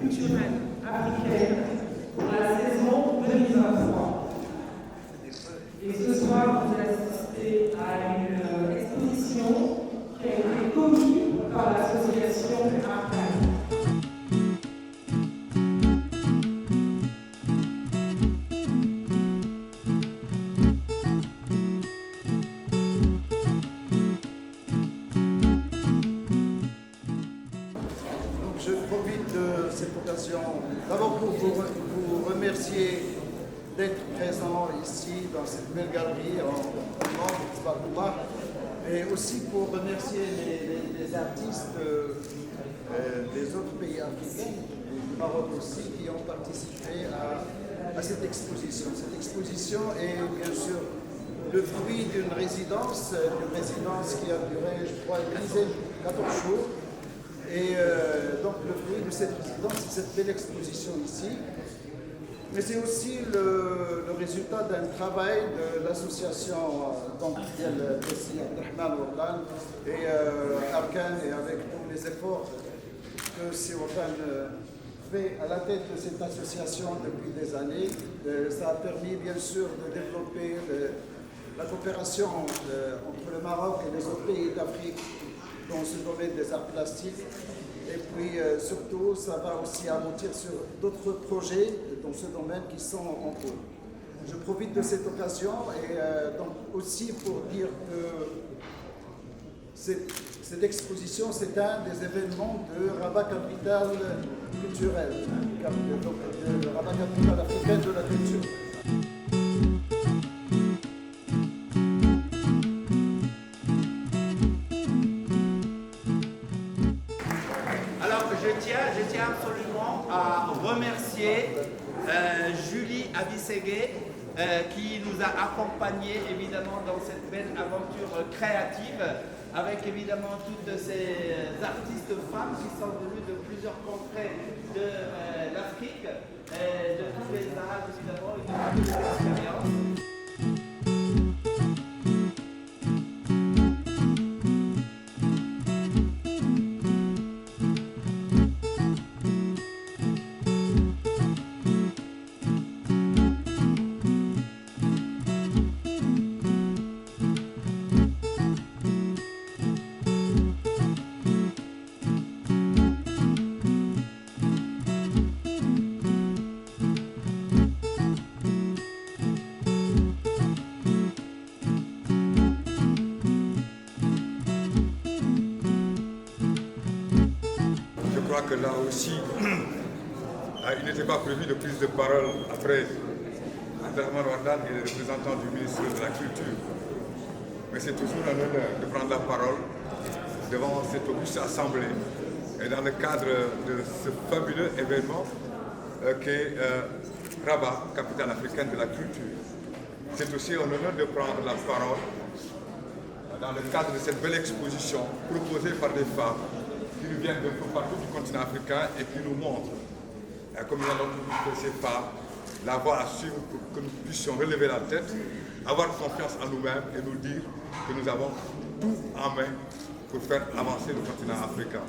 culturelle africaine pour la saison 2023. Et ce soir, vous assistez à une exposition qui a été commise par l'association Arcane. Je profite de cette occasion d'abord pour vous remercier d'être présent ici dans cette belle galerie en nom de et aussi pour remercier les artistes des autres pays africains, du Maroc aussi, qui ont participé à cette exposition. Cette exposition est bien sûr le fruit d'une résidence qui a duré, je crois, 14 jours. Et donc le fruit de cette résidence, c'est cette belle exposition ici. Mais c'est aussi le résultat d'un travail de l'association ici Abdelrahman Ouattane et Arcane, et avec tous les efforts que Ouattane fait à la tête de cette association depuis des années. Ça a permis bien sûr de développer la coopération entre le Maroc et les autres pays d'Afrique dans ce domaine des arts plastiques. Et puis surtout, ça va aussi aboutir sur d'autres projets dans ce domaine qui sont en cours. Je profite de cette occasion et donc aussi pour dire que cette exposition, c'est un des événements de Rabat Capitale culturelle, de Rabat Capitale africaine de la culture. Je tiens absolument à remercier Julie Abisségué qui nous a accompagnés évidemment dans cette belle aventure créative avec évidemment toutes ces artistes femmes qui sont venues de plusieurs contrées de l'Afrique, de tous les arts évidemment et de toutes les expériences. Je crois que là aussi, il n'était pas prévu de prise de parole après Abdelrahman Ouattane et les représentants du ministre de la Culture. Mais c'est toujours un honneur de prendre la parole devant cette auguste assemblée et dans le cadre de ce fabuleux événement qu'est Rabat, capitale africaine de la culture. C'est aussi un honneur de prendre la parole dans le cadre de cette belle exposition proposée par des femmes qui nous viennent de partout du continent africain et qui nous montrent, comme nous allons tous ces femmes, la voie à suivre pour que nous puissions relever la tête, avoir confiance en nous-mêmes et nous dire que nous avons tout en main pour faire avancer le continent africain.